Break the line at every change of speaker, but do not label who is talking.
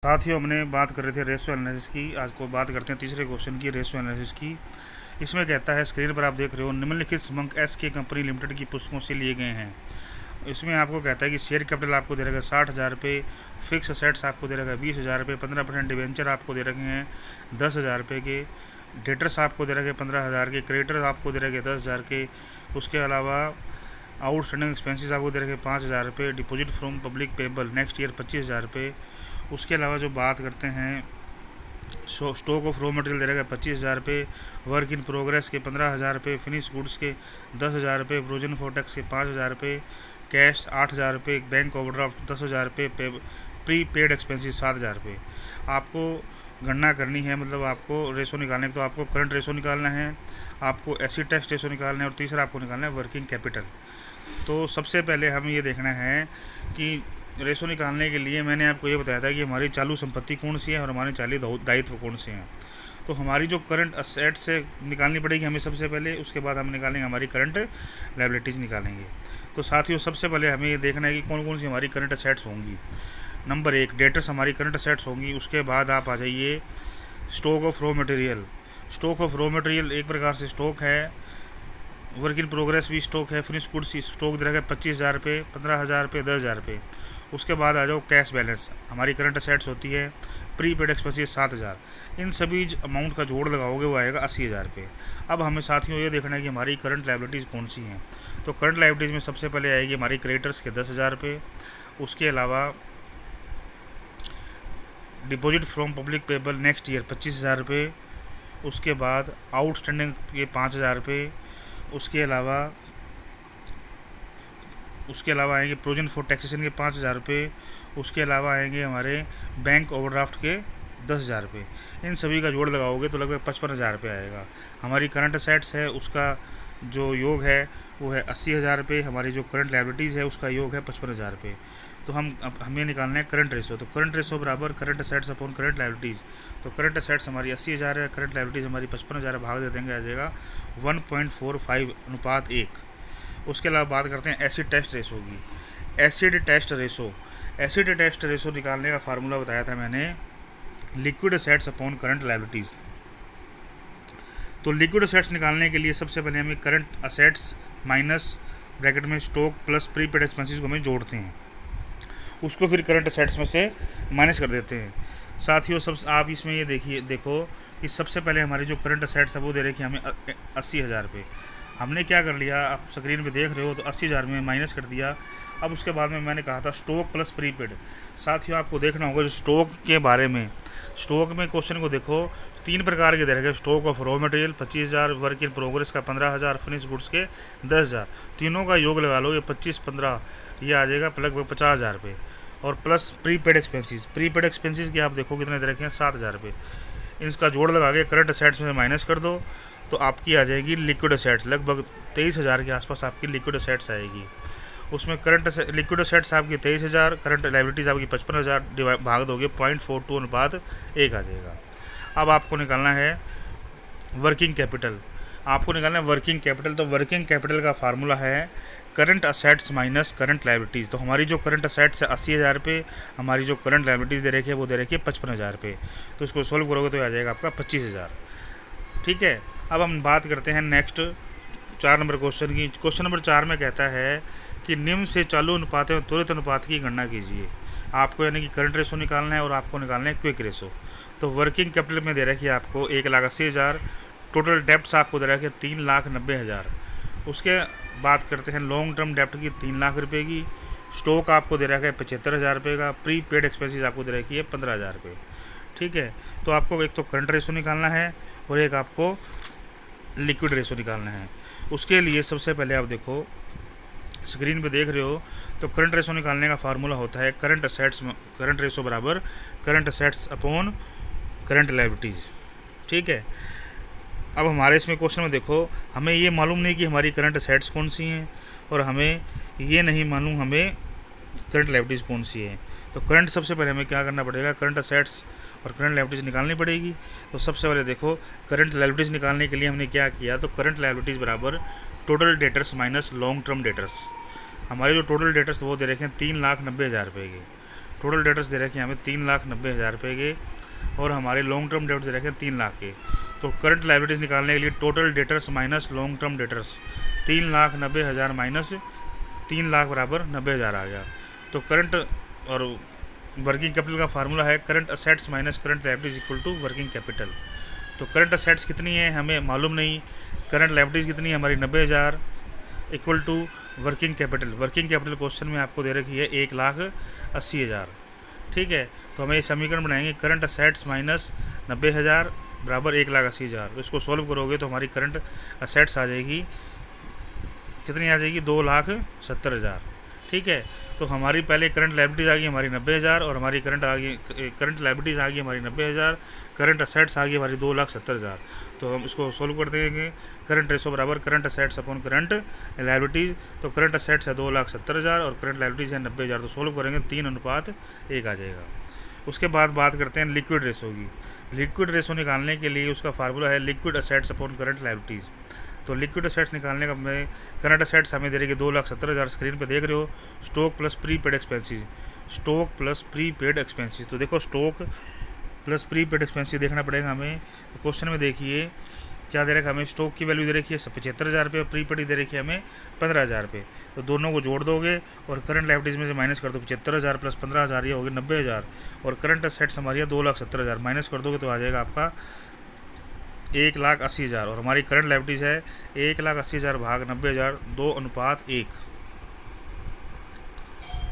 साथियों, हमने बात कर रहे थे रेशो एनालिसिस की। आज को बात करते हैं तीसरे क्वेश्चन की, रेशो एनालिसिस की। इसमें कहता है, स्क्रीन पर आप देख रहे हो, निम्नलिखित समंक एस के कंपनी लिमिटेड की पुस्तकों से लिए गए हैं। इसमें आपको कहता है कि शेयर कैपिटल आपको दे रखा है 60,000 रुपये, फिक्स असेट्स आपको दे रखा है 20,000 रुपये, 15% डिवेंचर आपको दे रखे हैं 10,000 रुपये के, डेटर्स आपको दे रखे हैं 15,000 के, क्रेडिटर्स आपको दे रखे हैं 10,000 के। उसके अलावा आउटस्टैंडिंग एक्सपेंसेस आपको दे रखे हैं 5,000 रुपये, deposit from public payable next year 25,000 रुपये। उसके अलावा जो बात करते हैं, स्टॉक ऑफ रॉ मटेरियल दे रखा है 25,000 रुपये, वर्क इन प्रोग्रेस के 15,000 रुपये, फिनिश गुड्स के 10,000 रुपये, प्रोविजन फॉर टैक्स के 5,000 रुपये, कैश 8,000 रुपये, बैंक ओवरड्राफ्ट 10,000 रुपये, प्री पेड एक्सपेंसिस 7,000 रुपये। आपको गणना करनी है, मतलब आपको रेशो निकालने तो आपको करंट रेशो निकालना है, आपको एसिड टेस्ट रेशो निकालना है, और तीसरा आपको निकालना है वर्किंग कैपिटल। तो सबसे पहले हमें ये देखना है कि रेशो निकालने के लिए मैंने आपको ये बताया था कि हमारी चालू संपत्ति कौन सी है और हमारे चालू दायित्व कौन से हैं। तो हमारी जो करंट असेट से निकालनी पड़ेगी हमें सबसे पहले, उसके बाद हम निकालेंगे हमारी करंट लायबिलिटीज़ निकालेंगे। तो साथियों, सबसे पहले हमें ये देखना है कि कौन कौन सी हमारी करंट असेट्स होंगी। नंबर 1, डेटर्स हमारी करंट असेट्स होंगी। उसके बाद आप आ जाइए stock of raw material. Stock of raw material एक प्रकार से स्टॉक है, वर्क इन प्रोग्रेस भी स्टॉक है, फिनिश गुड्स स्टॉक दे रखा है 25,000 रुपये, 15,000 रुपये, 10,000 रुपये। उसके बाद आ जाओ कैश बैलेंस, हमारी करंट असेट्स होती है, प्री पेड एक्सपेंसिस 7,000। इन सभी अमाउंट का जोड़ लगाओगे वो आएगा 80,000 रुपये। अब हमें साथियों ये देखना है कि हमारी करंट लायबिलिटीज़ कौन सी हैं। तो करंट लायबिलिटीज़ में सबसे पहले आएगी हमारी क्रेडिटर्स के 10,000 रुपये। उसके अलावा deposit from public payable next year 25,000 रुपये। उसके बाद आउटस्टैंडिंग के 5,000 रुपये। उसके अलावा आएंगे प्रोविजन फॉर टैक्सेशन के 5,000 रुपये। उसके अलावा आएंगे हमारे बैंक ओवरड्राफ्ट के 10,000 रुपये। इन सभी का जोड़ लगाओगे तो लगभग 55,000 रुपये आएगा। हमारी करंट असेट्स है उसका जो योग है वो है 80,000 रुपये। हमारी जो करंट लायबिलिटीज़ है उसका योग है 55,000 रुपये। तो हमें निकालना है करंट रेशो। तो करंट रेशो बराबर current assets upon current liabilities. तो करंट असेट्स हमारी 80,000 है, करंट लायबिलिटीज़ हमारी 55,000 भाग दे देंगे, आ जाएगा 1.45:1। उसके अलावा बात करते हैं एसिड टेस्ट रेशो की। एसिड टेस्ट रेशो निकालने का फार्मूला बताया था मैंने, liquid assets upon current liabilities. तो लिक्विड असेट्स निकालने के लिए सबसे पहले हमें करंट असेट्स माइनस ब्रैकेट में स्टॉक प्लस प्रीपेड एक्सपेंसेस को हमें जोड़ते हैं, उसको फिर करंट असेट्स में से माइनस कर देते हैं। साथियों, सब आप इसमें ये देखो कि सबसे पहले हमारी जो करंट असेट्स है वो दे रखी है हमें 80,000 रुपये। हमने क्या कर लिया, आप स्क्रीन पे देख रहे हो, तो 80,000 में माइनस कर दिया। अब उसके बाद में मैंने कहा था स्टॉक प्लस प्रीपेड। साथियों, आपको देखना होगा जो स्टॉक के बारे में, स्टॉक में क्वेश्चन को देखो, 3 प्रकार के दे रखे, stock of raw material 25,000, work in progress का 15,000, फिनिश गुड्स के 10,000। तीनों का योग लगा लो, ये 25-15 ये आ जाएगा लगभग 50,000 रुपये। और प्लस प्रीपेड एक्सपेंसिस के आप देखो कितने दे रखे हैं, 7,000 रुपये। इनका जोड़ लगा के करंट असेट्स में माइनस कर दो तो आपकी आ जाएगी लिक्विड असेट्स, लगभग 23,000 के आसपास आपकी लिक्विड असेट्स आएगी। उसमें लिक्विड असेट्स आपकी 23,000, करंट लायबिलिटीज़ आपकी 55,000 भाग दोगे 0.42:1 आ जाएगा। अब आपको निकालना है वर्किंग कैपिटल। तो वर्किंग कैपिटल का फार्मूला है current assets minus current liabilities. तो हमारी जो करंट असेट्स है 80,000 रुपये, हमारी जो करंट लायबिलिटीज़ दे रखी है वो दे रखी है 55,000 रुपये। तो इसको सोल्व करोगे तो आ जाएगा आपका 25,000। ठीक है। अब हम बात करते हैं नेक्स्ट 4 नंबर क्वेश्चन की। क्वेश्चन नंबर 4 में कहता है कि निम्न से चालू अनुपात एवं त्वरित अनुपात की गणना कीजिए। आपको यानी कि करंट रेशो निकालना है और आपको निकालना है क्विक रेशो। तो वर्किंग कैपिटल में दे रखी है आपको 1,80,000, टोटल डेप्ट्स आपको दे रखी है 3,90,000। उसके बात करते हैं लॉन्ग टर्म डेप्ट की 3 लाख रुपये की। स्टॉक आपको दे रखा है 75,000 रुपये का। प्री पेड एक्सपेंसिस आपको दे रखी है 15,000 रुपये। ठीक है। तो आपको एक तो करंट रेशो निकालना है और एक आपको लिक्विड रेशो निकालना है। उसके लिए सबसे पहले आप देखो स्क्रीन पे देख रहे हो, तो करंट रेशो निकालने का फार्मूला होता है करंट रेशो बराबर current assets upon current liabilities. ठीक है। अब हमारे इसमें क्वेश्चन में देखो, हमें ये मालूम नहीं कि हमारी करंट असेट्स कौन सी हैं और हमें ये नहीं मालूम हमें करंट लायबिलिटीज़ कौन सी है। तो करंट सबसे पहले हमें क्या करना पड़ेगा, करंट असेट्स और करंट लायबिलिटीज़ निकालनी पड़ेगी। तो सबसे पहले देखो करंट लायबिलिटीज़ निकालने के लिए हमने क्या किया, तो करंट लायबिलिटीज़ बराबर total debtors minus long term debtors. हमारे जो टोटल डेटर्स वो दे रखे हैं 3,90,000 रुपये के। टोटल डेटर्स दे रखे हैं हमें 3,90,000 रुपये के, और हमारे लॉन्ग टर्म डेट्स दे रखे हैं 3 लाख के। तो करंट लाइबिलिटीज़ निकालने के लिए total debtors minus long term debtors 3,90,000 minus 3 lakh बराबर 90,000 आ गया। तो करंट और वर्किंग कैपिटल का फार्मूला है current assets minus current liabilities equal to working capital. तो करंट असेट्स कितनी है हमें मालूम नहीं, करंट लायबिलिटीज कितनी है हमारी 90,000 equal to working capital. Working capital question में आपको दे रखी है 1,80,000। ठीक है, तो हमें ये समीकरण बनाएंगे करंट असेट्स माइनस 90,000 बराबर 1,80,000। इसको सॉल्व करोगे तो हमारी करंट असेट्स आ जाएगी, कितनी आ जाएगी 2,70,000। ठीक है, तो हमारी पहले करंट लायबिलिटीज़ आ गई हमारी 90,000 और हमारी करंट लायबिलिटीज़ आ गई हमारी 90,000, करंट असेट्स आ गई हमारी 2,70,000। तो हम इसको सोल्व कर देंगे, करंट रेशो बराबर current assets upon current liabilities. तो करंट असेट्स है 2,70,000 और करंट लायबिलिटीज़ है 90,000। तो सोल्व करेंगे 3:1 आ जाएगा। उसके बाद बात करते हैं लिक्विड रेशो की। लिक्विड रेशो निकालने के लिए उसका फार्मूला है liquid assets upon current liabilities. तो लिक्विड असेट्स निकालने का मैं करंट असेट्स हमें दे रही है 2,70,000, स्क्रीन पे देख रहे हो, stock plus pre paid expenses, stock plus pre paid expenses. तो देखो stock plus pre paid expenses देखना पड़ेगा हमें। तो क्वेश्चन में देखिए क्या दे रखा है हमें, स्टॉक की वैल्यू दे रखी है 75,000 रुपये और प्री पेड दे रखी है हमें 15,000 रुपये। तो दोनों को जोड़ दोगे और करंट लायबिलिटीज़ में से माइनस कर दो 75,000 प्लस 15,000 ये हो गए 90,000, और करंट असेट्स हमारी है 2,70,000, माइनस कर दोगे तो आ जाएगा आपका 1,80,000। और हमारी करंट लायबिलिटीज़ है 1,80,000 भाग 90,000, 2:1।